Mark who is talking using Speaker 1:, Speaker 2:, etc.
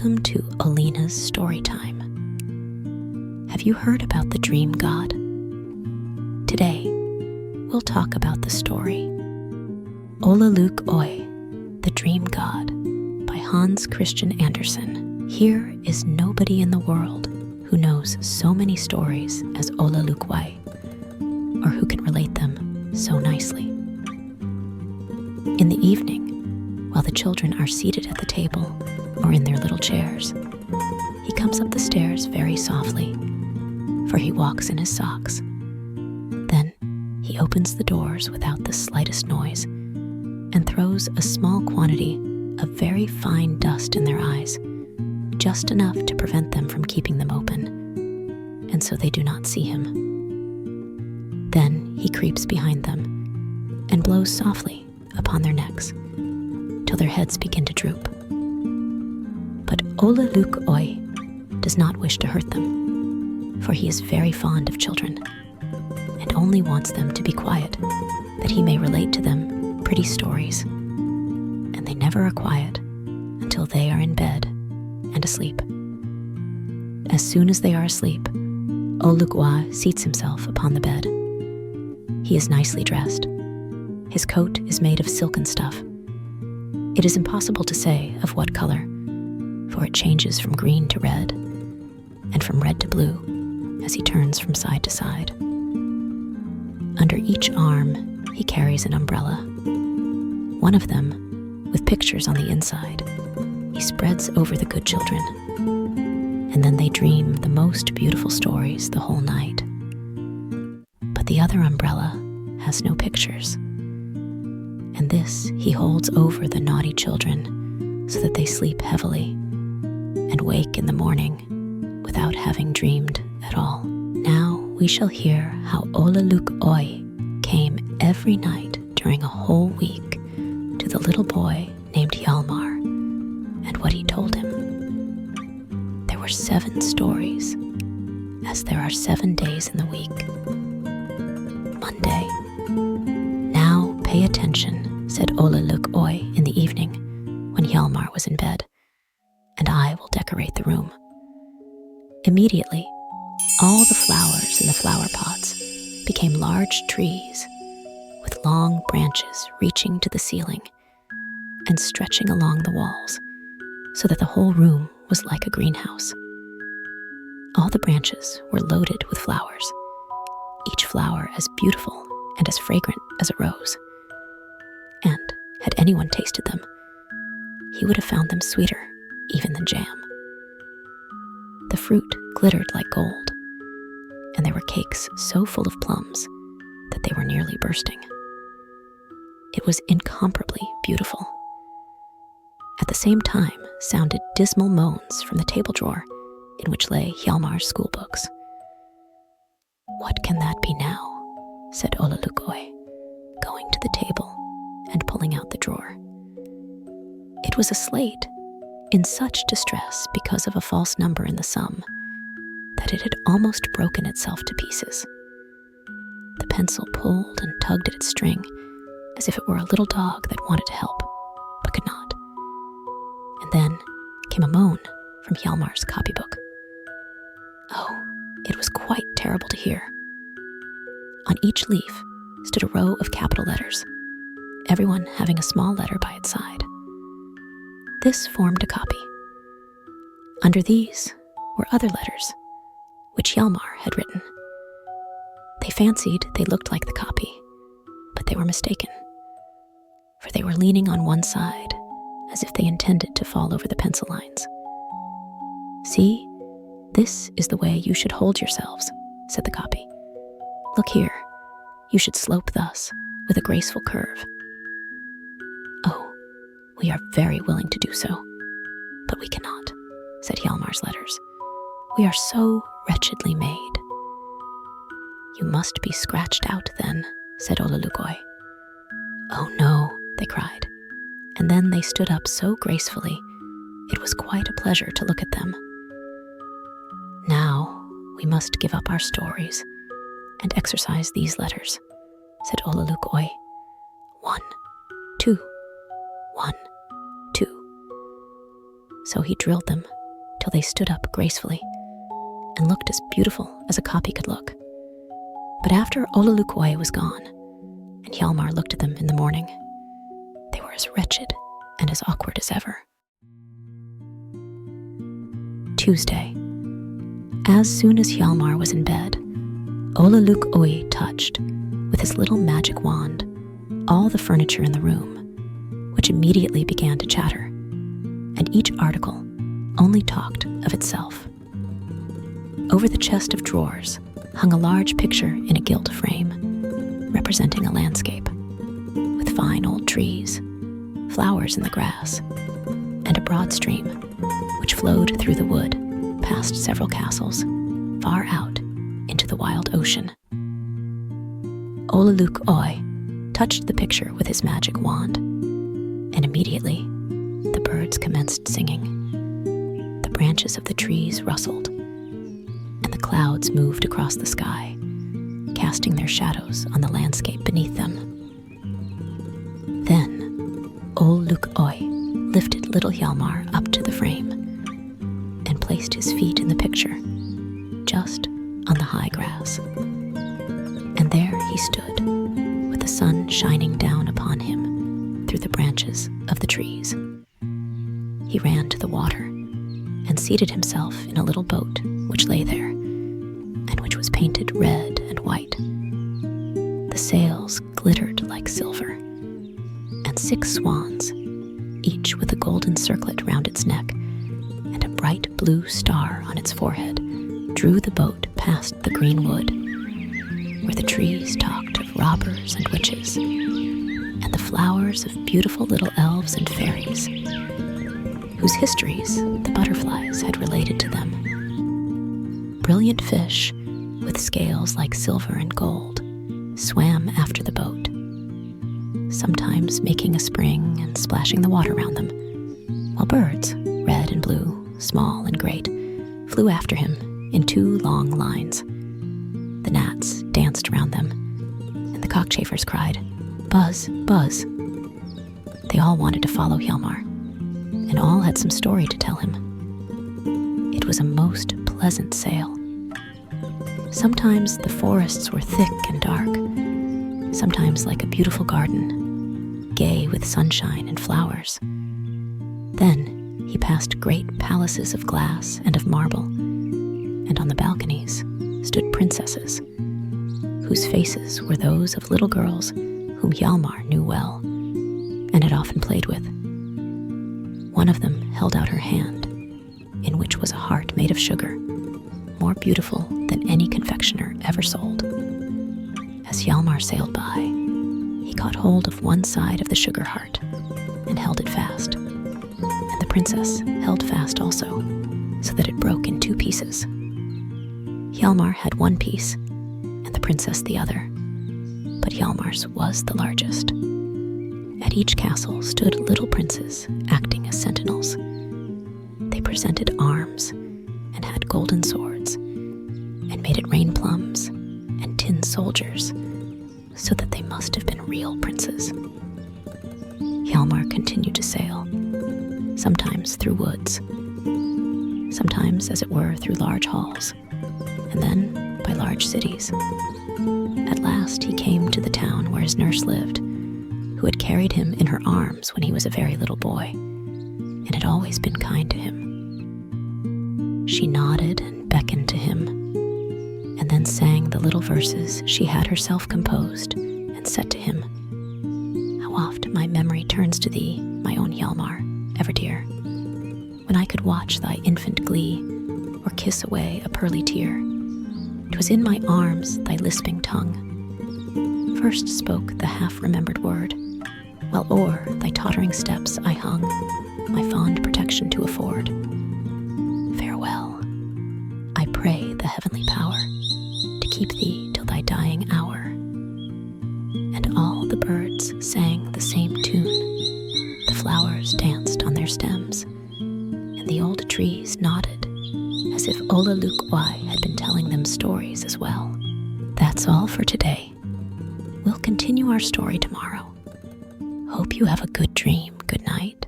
Speaker 1: Welcome to Alina's Storytime. Have you heard about the dream god? Today, we'll talk about the story Ole-Luk-Oie, the Dream God by Hans Christian Andersen. Here is nobody in the world who knows so many stories as Ole-Luk-Oie, or who can relate them so nicely. In the evening, while the children are seated at the table or in their little chairs, he comes up the stairs very softly, for he walks in his socks. Then he opens the doors without the slightest noise and throws a small quantity of very fine dust in their eyes, just enough to prevent them from keeping them open, and so they do not see him. Then he creeps behind them and blows softly upon their necks till their heads begin to droop. But Ole-Luk-Oie does not wish to hurt them, for he is very fond of children and only wants them to be quiet, that he may relate to them pretty stories. And they never are quiet until they are in bed and asleep. As soon as they are asleep, Ole-Luk-Oie seats himself upon the bed. He is nicely dressed. His coat is made of silken stuff. It is impossible to say of what color, for it changes from green to red, and from red to blue as he turns from side to side. Under each arm, he carries an umbrella. One of them, with pictures on the inside, he spreads over the good children, and then they dream the most beautiful stories the whole night. But the other umbrella has no pictures, and this he holds over the naughty children so that they sleep heavily and wake in the morning without having dreamed at all. Now we shall hear how Ole-Luk-Oie came every night during a whole week to the little boy named Hjalmar, and what he told him. There were 7 stories, as there are 7 days in the week. Monday. Now pay attention, said Ole-Luk-Oie in the evening when Hjalmar was in bed, and I will decorate the room. Immediately, all the flowers in the flower pots became large trees with long branches reaching to the ceiling and stretching along the walls, so that the whole room was like a greenhouse. All the branches were loaded with flowers, each flower as beautiful and as fragrant as a rose. And had anyone tasted them, he would have found them sweeter even than jam. The fruit glittered like gold, and there were cakes so full of plums that they were nearly bursting. It was incomparably beautiful. At the same time sounded dismal moans from the table drawer in which lay Hjalmar's school books. What can that be now? Said Ole-Luk-Oie, going to the table and pulling out the drawer. It was a slate, in such distress because of a false number in the sum that it had almost broken itself to pieces. The pencil pulled and tugged at its string as if it were a little dog that wanted to help, but could not. And then came a moan from Hjalmar's copybook. Oh, it was quite terrible to hear. On each leaf stood a row of capital letters, everyone having a small letter by its side. This formed a copy. Under these were other letters, which Hjalmar had written. They fancied they looked like the copy, but they were mistaken, for they were leaning on one side as if they intended to fall over the pencil lines. See, this is the way you should hold yourselves, said the copy. Look here, you should slope thus, with a graceful curve. Oh, we are very willing to do so, but we cannot, said Hjalmar's letters. We are so wretchedly made. You must be scratched out then, said Ole-Luk-Oie. Oh no, they cried, and then they stood up so gracefully, it was quite a pleasure to look at them. Now we must give up our stories and exercise these letters, said Ole-Luk-Oie. 1, 2, 1, 2. so he drilled them till they stood up gracefully and looked as beautiful as a copy could look. But after Ole-Luk-Oie was gone, and Hjalmar looked at them in the morning, they were as wretched and as awkward as ever. Tuesday. As soon as Hjalmar was in bed, Ole-Luk-Oie touched, with his little magic wand, all the furniture in the room, which immediately began to chatter, and each article only talked of itself. Over the chest of drawers hung a large picture in a gilt frame, representing a landscape, with fine old trees, flowers in the grass, and a broad stream, which flowed through the wood, past several castles, far out into the wild ocean. Ole-Luk-Oie touched the picture with his magic wand, and immediately the birds commenced singing. The branches of the trees rustled, and the clouds moved across the sky, casting their shadows on the landscape beneath them. Then Ole-Luk-Oie lifted little Hjalmar up to the frame and placed his feet in the picture, just on the high grass. And there he stood, with the sun shining down upon him through the branches of the trees. He ran to the water and seated himself in a little boat which lay there, and which was painted red and white. The sails glittered like silver, and 6 swans, each with a golden circlet round its neck and a bright blue star on its forehead, drew the boat past the green wood, where the trees talked of robbers and witches, and the flowers of beautiful little elves and fairies, whose histories the butterflies had related to them. Brilliant fish, with scales like silver and gold, swam after the boat, sometimes making a spring and splashing the water around them, while birds, red and blue, small and great, flew after him in 2 long lines. The gnats danced around them, and the cockchafers cried, "Buzz, buzz." They all wanted to follow Hjalmar, and all had some story to tell him. It was a most pleasant sail. Sometimes the forests were thick and dark, sometimes like a beautiful garden, gay with sunshine and flowers. Then he passed great palaces of glass and of marble, and on the balconies stood princesses, whose faces were those of little girls whom Hjalmar knew well, and had often played with. One of them held out her hand, in which was a heart made of sugar, more beautiful than any confectioner ever sold. As Hjalmar sailed by, he caught hold of one side of the sugar heart and held it fast, and the princess held fast also, so that it broke in 2 pieces. Hjalmar had 1 piece, and the princess the other, but Hjalmar's was the largest. At each castle stood little princes acting as sentinels. They presented arms and had golden swords, and made it rain plums and tin soldiers, so that they must have been real princes. Hjalmar continued to sail, sometimes through woods, sometimes, as it were, through large halls, and then by large cities. At last he came to the town where his nurse lived, who had carried him in her arms when he was a very little boy, and had always been kind to him. She nodded and beckoned to him, and then sang the little verses she had herself composed, and said to him, "How oft my memory turns to thee, my own Hjalmar, ever dear, when I could watch thy infant glee, or kiss away a pearly tear. 'Twas in my arms thy lisping tongue first spoke the half-remembered word, while o'er thy tottering steps I hung, my fond protection to afford. Farewell, I pray the heavenly power to keep thee till thy dying hour." And all the birds sang the same tune, the flowers danced on their stems, and the old trees nodded, as if Ole-Luk-Oie had been telling them stories as well. That's all for today. We'll continue our story tomorrow. Hope you have a good dream. Good night.